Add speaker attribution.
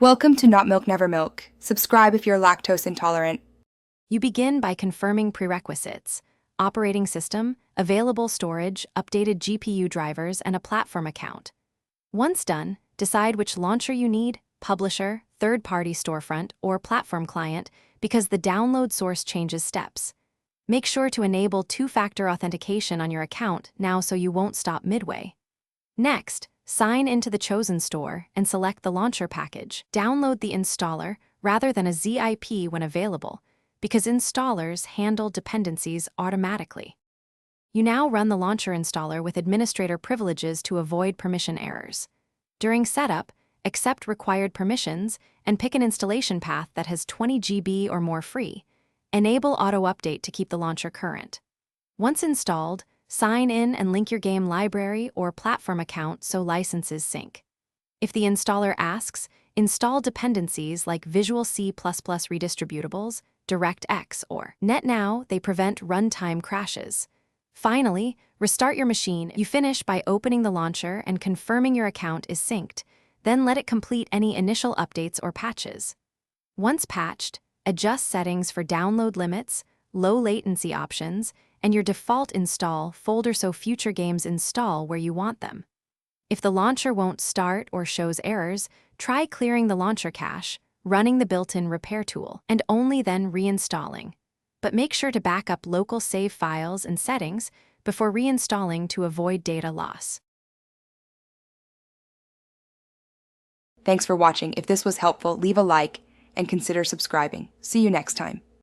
Speaker 1: Welcome to Not Milk Never Milk. Subscribe if you're lactose intolerant.
Speaker 2: You begin by confirming prerequisites: operating system, available storage, updated GPU drivers, and a platform account. Once done, decide which launcher you need: publisher, third-party storefront, or platform client, because the download source changes steps. Make sure to enable two-factor authentication on your account now so you won't stop midway. Next, sign into the chosen store and select the launcher package. Download the installer rather than a zip when available, because installers handle dependencies automatically. You now run the launcher installer with administrator privileges to avoid permission errors. During setup, accept required permissions and pick an installation path that has 20 GB or more free. Enable auto-update to keep the launcher current. Once installed, sign in and link your game library or platform account so licenses sync. If the installer asks, install dependencies like Visual C++ redistributables, DirectX, or NetNow. They prevent runtime crashes. Finally, restart your machine. You finish by opening the launcher and confirming your account is synced, then let it complete any initial updates or patches. Once patched, adjust settings for download limits, low latency options, and your default install folder so future games install where you want them. If the launcher won't start or shows errors, try clearing the launcher cache, running the built-in repair tool, and only then reinstalling. But make sure to back up local save files and settings before reinstalling to avoid data loss.
Speaker 1: Thanks for watching. If this was helpful, leave a like and consider subscribing. See you next time.